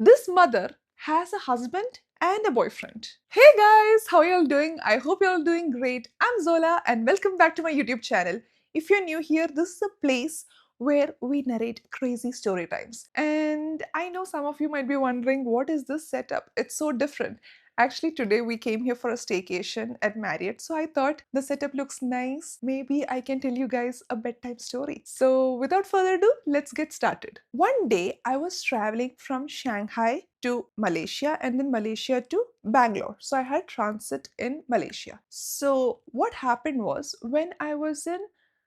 This mother has a husband and a boyfriend. Hey guys, how y'all doing? I hope y'all doing great. I'm Zola and welcome back to my YouTube channel. If you're new here, this is a place where we narrate crazy story times. And I know some of you might be wondering, what is this setup? It's so different. Actually, today we came here for a staycation at Marriott, so I thought the setup looks nice. Maybe I can tell you guys a bedtime story. So, without further ado, let's get started. One day, I was traveling from Shanghai to Malaysia and then Malaysia to Bangalore. So, I had transit in Malaysia. So, what happened was when I was in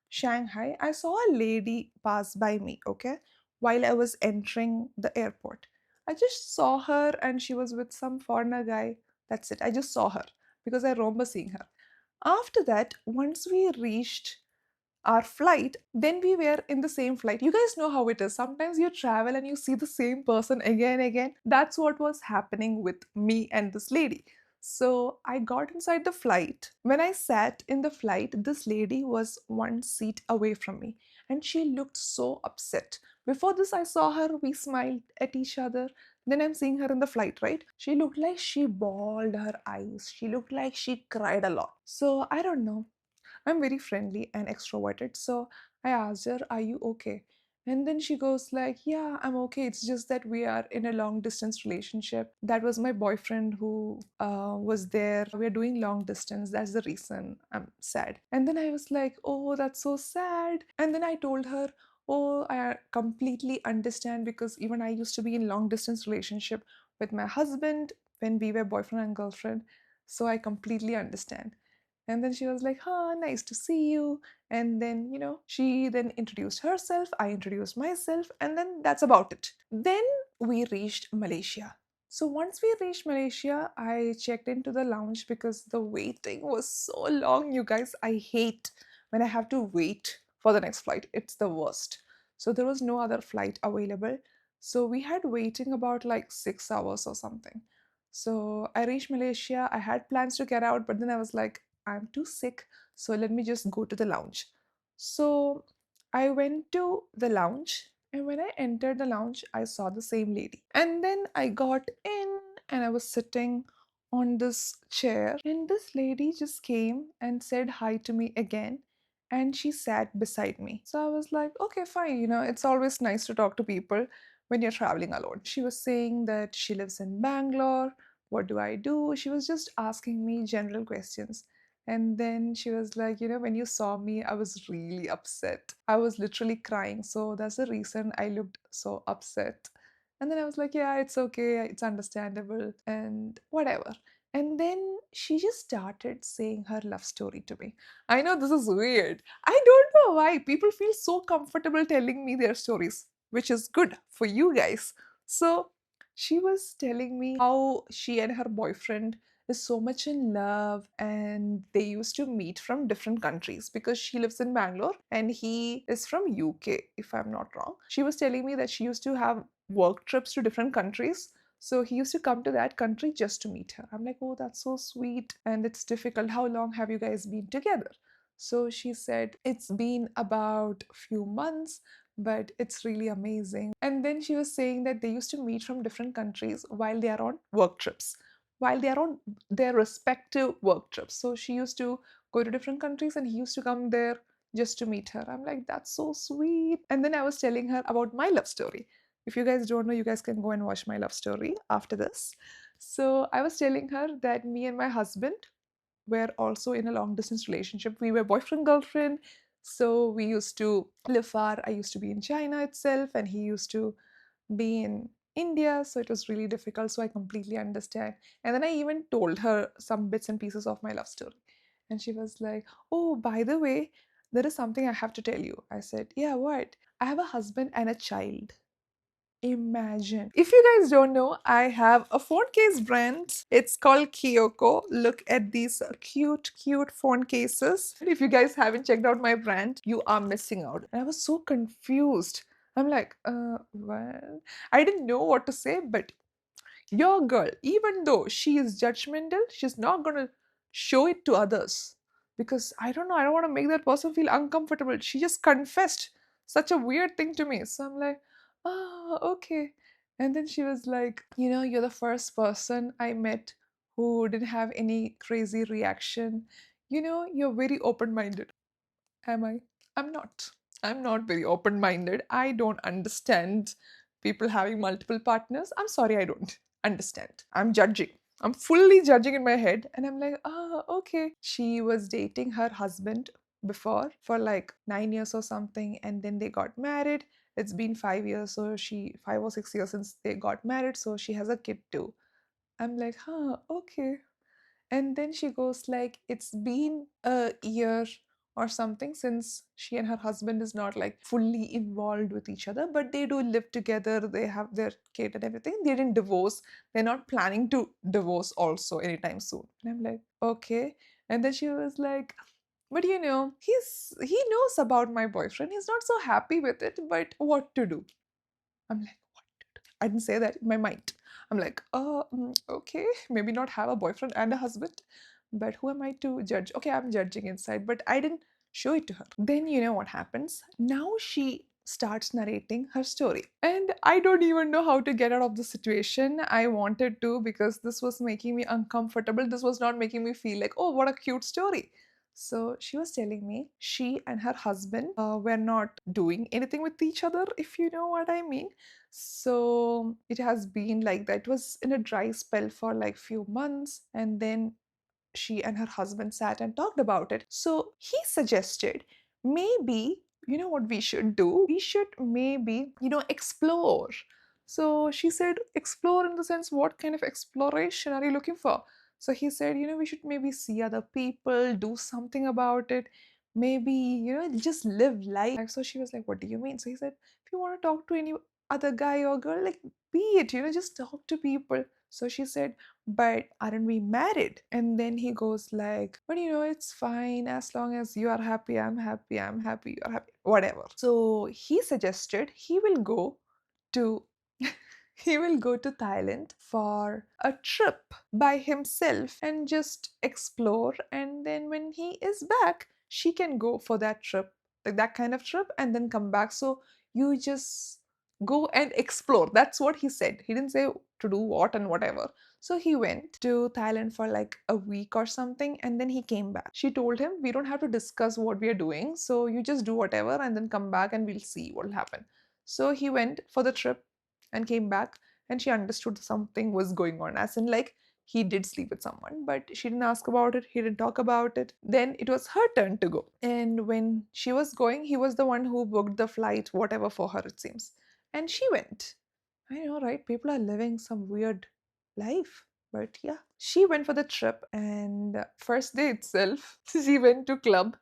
Shanghai, I saw a lady pass by me, okay, while I was entering the airport. I just saw her and she was with some foreigner guy. That's it. I just saw her because I remember seeing her. After that, once we reached our flight, then we were in the same flight. You guys know how it is. Sometimes you travel and you see the same person again and again. That's what was happening with me and this lady. So I got inside the flight. When I sat in the flight, this lady was one seat away from me and she looked so upset. Before this, I saw her, we smiled at each other. Then I'm seeing her in the flight, right? She looked like she bawled her eyes. She looked like she cried a lot. So I don't know. I'm very friendly and extroverted. So I asked her, "Are you okay?" And then she goes like, "Yeah, I'm okay. It's just that we are in a long distance relationship. That was my boyfriend who was there. We're doing long distance. That's the reason I'm sad." And then I was like, "Oh, that's so sad." And then I told her, "Oh, I completely understand because even I used to be in long distance relationship with my husband when we were boyfriend and girlfriend. So I completely understand." And then she was like, "Huh, nice to see you." And then, she then introduced herself, I introduced myself, and then that's about it. Then we reached Malaysia. So once we reached Malaysia, I checked into the lounge because the waiting was so long, you guys. I hate when I have to wait for the next flight, it's the worst. So there was no other flight available. So we had waiting about like 6 hours or something. So I reached Malaysia. I had plans to get out, but then I was like, I'm too sick, so let me just go to the lounge. So I went to the lounge, and when I entered the lounge, I saw the same lady. And then I got in, and I was sitting on this chair, and this lady just came and said hi to me again. And she sat beside me. So I was like, okay, fine. It's always nice to talk to people when you're traveling alone. She was saying that she lives in Bangalore. What do I do? She was just asking me general questions. And then she was like, when you saw me, I was really upset. I was literally crying. So that's the reason I looked so upset. And then I was like, yeah, it's okay. It's understandable and whatever. And then she just started saying her love story to me. I know this is weird. I don't know why people feel so comfortable telling me their stories, which is good for you guys. So she was telling me how she and her boyfriend is so much in love and they used to meet from different countries because she lives in Bangalore and he is from UK, if I'm not wrong. She was telling me that she used to have work trips to different countries, so he used to come to that country just to meet her. I'm like, oh, that's so sweet and it's difficult. How long have you guys been together? So she said it's been about a few months, but it's really amazing. And then she was saying that they used to meet from different countries while they are on work trips, while they are on their respective work trips. So she used to go to different countries and he used to come there just to meet her. I'm like, that's so sweet. And then I was telling her about my love story. If you guys don't know, you guys can go and watch my love story after this. So I was telling her that me and my husband were also in a long distance relationship. We were boyfriend girlfriend. So we used to live far. I used to be in China itself, and he used to be in India, so it was really difficult. So I completely understand. And then I even told her some bits and pieces of my love story. And she was like, "Oh, by the way, there is something I have to tell you." I said, "Yeah, what?" "I have a husband and a child." Imagine. If you guys don't know, I have a phone case brand. It's called Kyoko. Look at these cute, cute phone cases. If you guys haven't checked out my brand, you are missing out. And I was so confused. I'm like, well, I didn't know what to say, but your girl, even though she is judgmental, she's not gonna show it to others. Because I don't know, I don't want to make that person feel uncomfortable. She just confessed such a weird thing to me. So I'm like, oh, okay. And then she was like, you're the first person I met who didn't have any crazy reaction. You're very open minded. Am I? I'm not. I'm not very open minded. I don't understand people having multiple partners. I'm sorry, I don't understand. I'm judging. I'm fully judging in my head. And I'm like, okay. She was dating her husband before for like 9 years or something. And then they got married. It's been 5 years. So 5 or 6 years since they got married. So she has a kid too. I'm like, okay. And then she goes like, it's been a year or something since she and her husband is not like fully involved with each other, but they do live together, they have their kid and everything. They didn't divorce. They're not planning to divorce also anytime soon. And I'm like, okay. And then she was like, but he knows about my boyfriend. He's not so happy with it, but what to do? I'm like, I didn't say that in my mind. I'm like, okay, maybe not have a boyfriend and a husband, but who am I to judge? Okay, I'm judging inside, but I didn't show it to her. Then you know what happens? Now she starts narrating her story. And I don't even know how to get out of the situation. I wanted to because this was making me uncomfortable. This was not making me feel like, oh, what a cute story. So she was telling me she and her husband were not doing anything with each other, if you know what I mean. So it has been like that. It was in a dry spell for like few months, and then she and her husband sat and talked about it. So he suggested maybe, what we should do? We should maybe, explore. So she said, explore in the sense, what kind of exploration are you looking for? So he said, we should maybe see other people, do something about it, maybe, just live life. So she was like, what do you mean? So he said, if you want to talk to any other guy or girl, like, be it, just talk to people. So she said, but aren't we married? And then he goes like, but it's fine as long as you are happy, I'm happy, I'm happy, you're happy, whatever. So he suggested he will go to he will go to Thailand for a trip by himself and just explore, and then when he is back she can go for that trip, like that kind of trip, and then come back. So you just go and explore. That's what he said. He didn't say to do what and whatever. So he went to Thailand for like a week or something, and then he came back. She told him, we don't have to discuss what we are doing, so you just do whatever and then come back and we'll see what will happen. So he went for the trip and came back, and she understood something was going on, as in like he did sleep with someone, but she didn't ask about it, he didn't talk about it. Then it was her turn to go, and when she was going, he was the one who booked the flight, whatever, for her, it seems. And she went. I know, right? People are living some weird life. But yeah, she went for the trip, and first day itself, she went to club.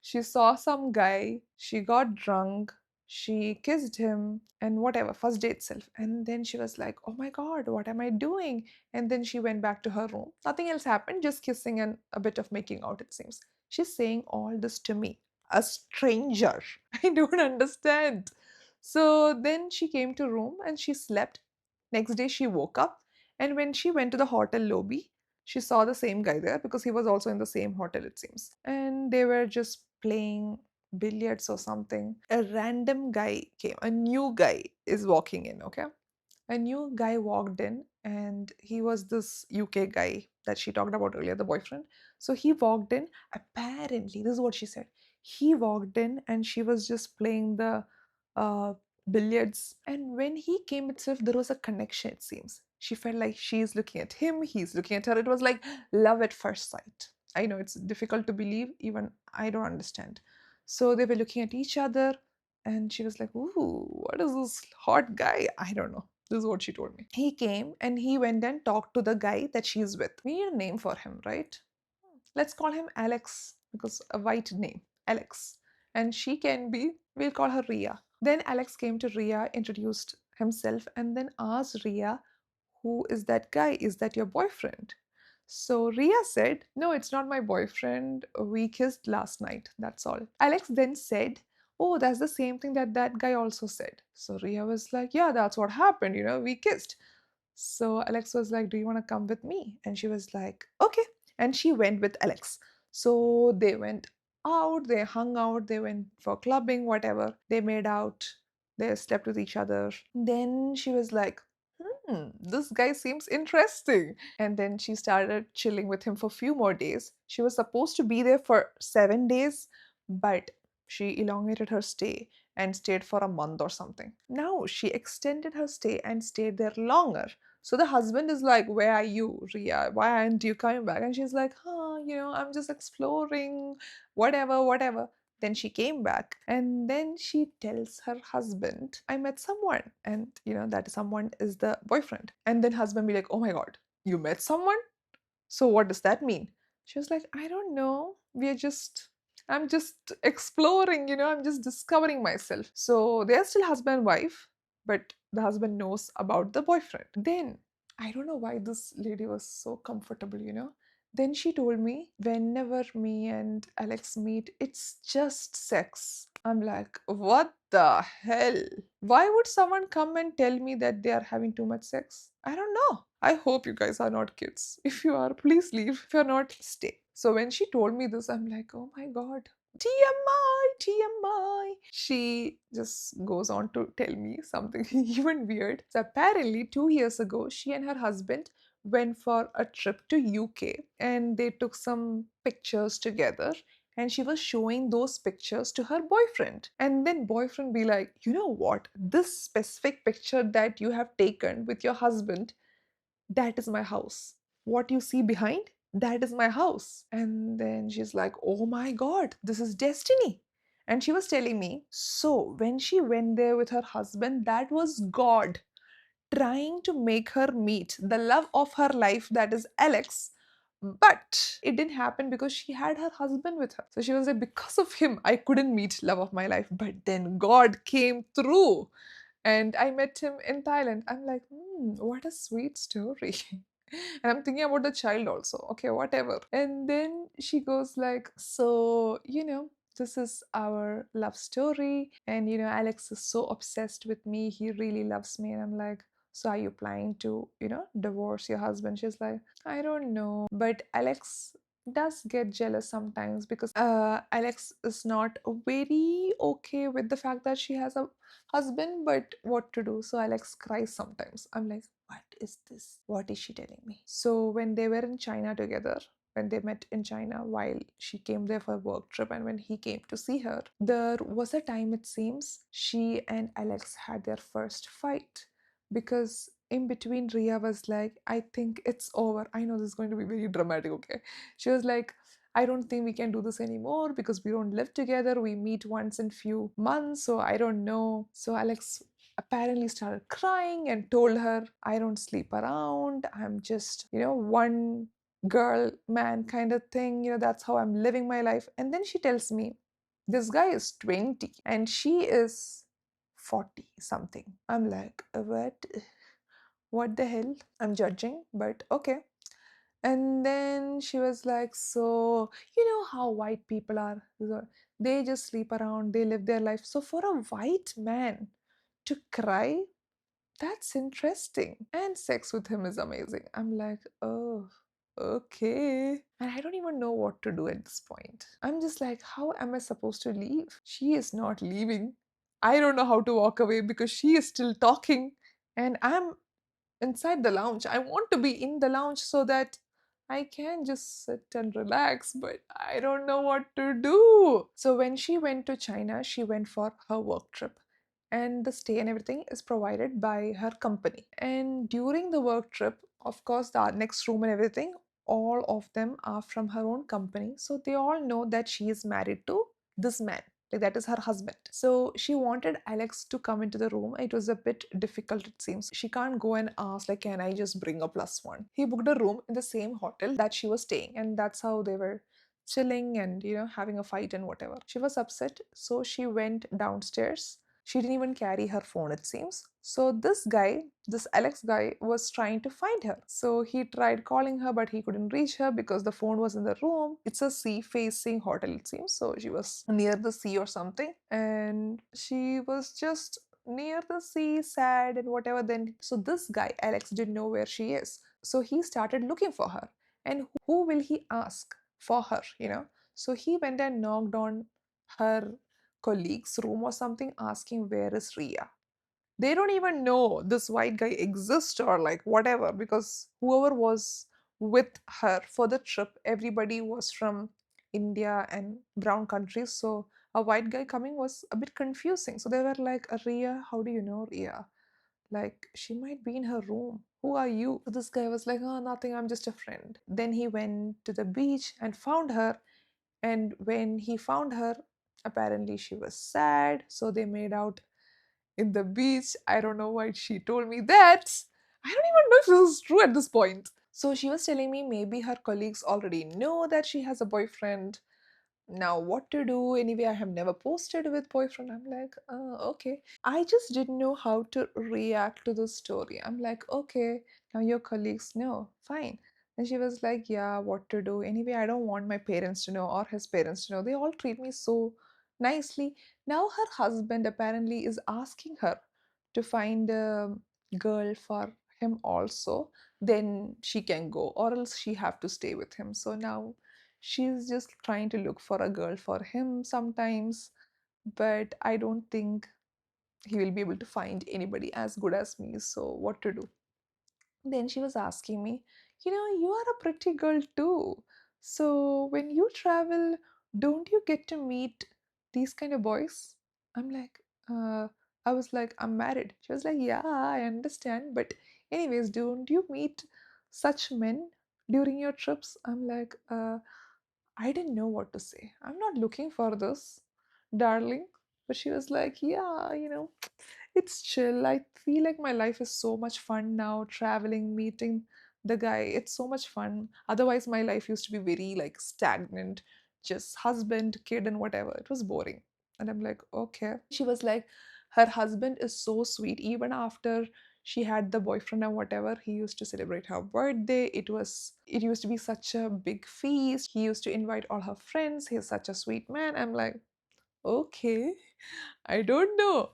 She saw some guy, she got drunk, she kissed him, and whatever, first day itself. And then she was like, oh my god, what am I doing? And then she went back to her room. Nothing else happened, just kissing and a bit of making out, it seems. She's saying all this to me, a stranger. I don't understand. So then she came to room and she slept. Next day she woke up, and when she went to the hotel lobby, she saw the same guy there because he was also in the same hotel, it seems. And they were just playing billiards or something. A random guy came, a new guy is walking in, okay? A new guy walked in, and he was this UK guy that she talked about earlier, the boyfriend. So he walked in. Apparently, this is what she said. He walked in, and she was just playing the uh, billiards. And when he came itself, there was a connection, it seems. She felt like she's looking at him, he's looking at her. It was like love at first sight. I know it's difficult to believe, even I don't understand. So they were looking at each other, and she was like, ooh, what is this hot guy? I don't know. This is what she told me. He came and he went and talked to the guy that she's with. We need a name for him, right? Let's call him Alex, because a white name, Alex. And she can be, we'll call her Ria. Then Alex came to Ria, introduced himself, and then asked Ria, who is that guy? Is that your boyfriend? So Ria said, no, it's not my boyfriend. We kissed last night. That's all. Alex then said, oh, that's the same thing that that guy also said. So Ria was like, yeah, that's what happened. We kissed. So Alex was like, do you want to come with me? And she was like, okay. And she went with Alex. So they went out, they hung out, they went for clubbing, whatever. They made out, they slept with each other. Then she was like, this guy seems interesting. And then she started chilling with him for a few more days. She was supposed to be there for 7 days, but she elongated her stay and stayed for a month or something. Now she extended her stay and stayed there longer. So the husband is like, "Where are you, Ria? Why aren't you coming back?" And she's like, I'm just exploring, whatever, whatever. Then she came back and then she tells her husband, "I met someone." And that someone is the boyfriend. And then husband be like, "Oh my god, you met someone? So what does that mean?" She was like, "I don't know. I'm just exploring, I'm just discovering myself." So they're still husband and wife, but the husband knows about the boyfriend. Then I don't know why this lady was so comfortable. Then she told me, whenever me and Alex meet, it's just sex. I'm like, what the hell? Why would someone come and tell me that they are having too much sex? I don't know. I hope you guys are not kids. If you are, please leave. If you're not, stay. So when she told me this, I'm like, oh my god. TMI, TMI. She just goes on to tell me something even weird. So apparently, 2 years ago, she and her husband went for a trip to UK and they took some pictures together, and she was showing those pictures to her boyfriend. And then boyfriend be like, "You know what, this specific picture that you have taken with your husband, that is my house. What you see behind, that is my house." And then she's like, "Oh my god, this is destiny." And she was telling me, so when she went there with her husband, that was God trying to make her meet the love of her life, that is Alex. But it didn't happen because she had her husband with her. So she was like, because of him, I couldn't meet love of my life. But then God came through and I met him in Thailand. I'm like, what a sweet story. And I'm thinking about the child also. Okay, whatever. And then she goes like, so, this is our love story. And, Alex is so obsessed with me. He really loves me. And I'm like, so are you planning to, divorce your husband? She's like, I don't know. But Alex does get jealous sometimes because Alex is not very okay with the fact that she has a husband, but what to do? So Alex cries sometimes. I'm like, what is this? What is she telling me? So when they were in China together, when they met in China while she came there for a work trip and when he came to see her, there was a time it seems she and Alex had their first fight because in between Ria was like, I think it's over. I know this is going to be very dramatic, okay? She was like, I don't think we can do this anymore because we don't live together. We meet once in few months, so I don't know. So Alex apparently started crying and told her, I don't sleep around. I'm just, one girl man kind of thing. That's how I'm living my life. And then she tells me, this guy is 20 and she is 40 something. I'm like, what? What the hell? I'm judging, but okay. And then she was like, so, you know how white people are? They just sleep around, they live their life. So, for a white man to cry, that's interesting. And sex with him is amazing. I'm like, oh, okay. And I don't even know what to do at this point. I'm just like, how am I supposed to leave? She is not leaving. I don't know how to walk away because she is still talking. And I'm inside the lounge. I want to be in the lounge so that I can just sit and relax, but I don't know what to do. So when she went to China, she went for her work trip. And the stay and everything is provided by her company. And during the work trip, of course, the next room and everything, all of them are from her own company. So they all know that she is married to this man, like that is her husband. So she wanted Alex to come into the room. It was a bit difficult, it seems. She can't go and ask, like, can I just bring a plus one? He booked a room in the same hotel that she was staying, and that's how they were chilling and having a fight and whatever. She was upset, so she went downstairs. She didn't even carry her phone, it seems. So this Alex guy, was trying to find her. So he tried calling her, but he couldn't reach her because the phone was in the room. It's a sea facing hotel, it seems. So she was near the sea or something. And she was just near the sea, sad and whatever. Then, so this guy, Alex, didn't know where she is. So he started looking for her. And who will he ask for her? So he went and knocked on her colleague's room or something, asking, where is Ria? They don't even know this white guy exists or like whatever, because whoever was with her for the trip, everybody was from India and brown countries. So a white guy coming was a bit confusing. So they were like, Ria, how do you know Ria? Like, she might be in her room. Who are you? So this guy was like, oh, nothing, I'm just a friend. Then he went to the beach and found her. And when he found her, apparently she was sad. So they made out in the beach. I don't know why she told me that. I don't even know if this is true at this point. So she was telling me maybe her colleagues already know that she has a boyfriend. Now, what to do? Anyway, I have never posted with boyfriend. I'm like, okay. I just didn't know how to react to the story. I'm like, okay, now your colleagues know. Fine. And she was like, yeah, what to do? Anyway, I don't want my parents to know or his parents to know. They all treat me so nicely. Now her husband apparently is asking her to find a girl for him also. Then she can go, or else she have to stay with him. So now she's just trying to look for a girl for him sometimes, but I don't think he will be able to find anybody as good as me. So, what to do? Then she was asking me, you are a pretty girl too. So, when you travel, don't you get to meet these kind of boys? I'm like, I was like, I'm married. She was like, yeah, I understand. But, anyways, don't you meet such men during your trips? I'm like, I didn't know what to say. I'm not looking for this, darling. But she was like, yeah, it's chill. I feel like my life is so much fun now, traveling, meeting the guy. It's so much fun. Otherwise, my life used to be very like stagnant, just husband, kid, and whatever. It was boring. And I'm like, okay. She was like, her husband is so sweet. Even after she had the boyfriend and whatever, he used to celebrate her birthday. It used to be such a big feast. He used to invite all her friends. He's such a sweet man. I'm like, okay, I don't know.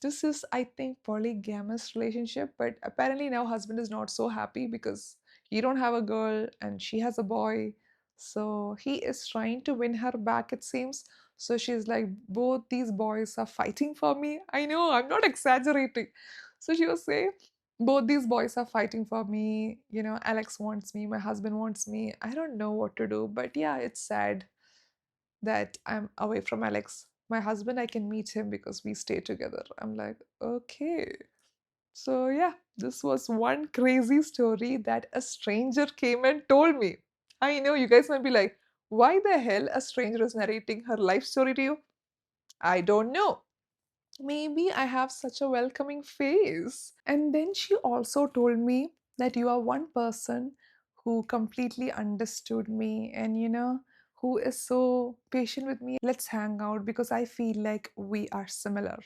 This is, I think, polygamous relationship, but apparently now husband is not so happy because he don't have a girl and she has a boy. So he is trying to win her back, it seems. So she's like, both these boys are fighting for me. I know, I'm not exaggerating. So she was saying, both these boys are fighting for me. Alex wants me, my husband wants me. I don't know what to do, but yeah, it's sad that I'm away from Alex. My husband, I can meet him because we stay together. I'm like, okay. So, yeah, this was one crazy story that a stranger came and told me. I know you guys might be like, why the hell a stranger is narrating her life story to you? I don't know. Maybe I have such a welcoming face. And then she also told me that you are one person who completely understood me and, who is so patient with me. Let's hang out because I feel like we are similar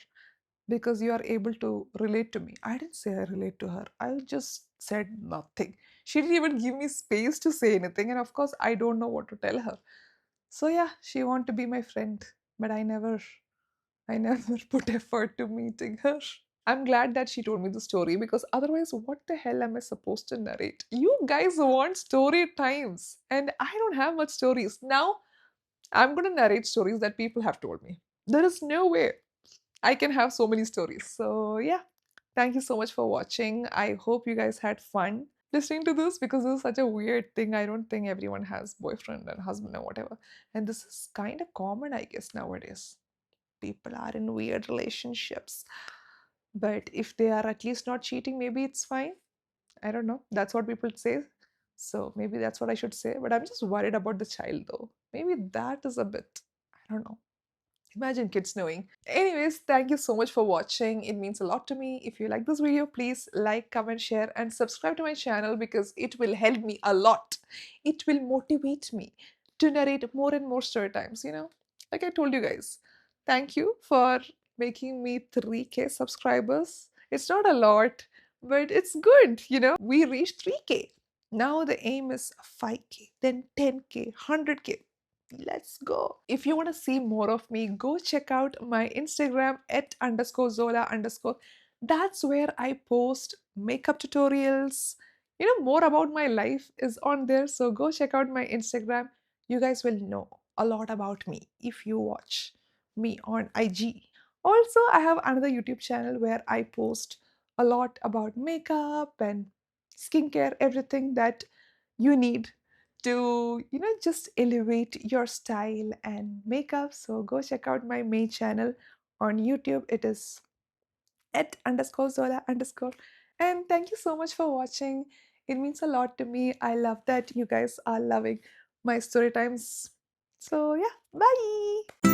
because you are able to relate to me. I didn't say I relate to her. I just said nothing. She didn't even give me space to say anything. And of course, I don't know what to tell her. So yeah, she wanted to be my friend, but I never put effort to meeting her. I'm glad that she told me the story because otherwise, what the hell am I supposed to narrate? You guys want story times, and I don't have much stories. Now, I'm going to narrate stories that people have told me. There is no way I can have so many stories. So, yeah, thank you so much for watching. I hope you guys had fun listening to this because this is such a weird thing. I don't think everyone has boyfriend and husband or whatever. And this is kind of common, I guess, nowadays. People are in weird relationships. But if they are at least not cheating, maybe it's fine. I don't know. That's what people say. So maybe that's what I should say. But I'm just worried about the child though. Maybe that is a bit, I don't know. Imagine kids knowing. Anyways, thank you so much for watching. It means a lot to me. If you like this video, please like, comment, share, and subscribe to my channel because it will help me a lot. It will motivate me to narrate more and more story times. Like I told you guys. Thank you for making me 3K subscribers. It's not a lot, but it's good. We reached 3K. Now the aim is 5K, then 10K, 100K. Let's go. If you want to see more of me, go check out my Instagram at underscore Zola underscore. That's where I post makeup tutorials. More about my life is on there. So go check out my Instagram. You guys will know a lot about me if you watch me on IG. Also, I have another YouTube channel where I post a lot about makeup and skincare, everything that you need to, just elevate your style and makeup. So go check out my main channel on YouTube. It is at underscore Zola underscore. And thank you so much for watching. It means a lot to me. I love that you guys are loving my story times. So yeah, bye.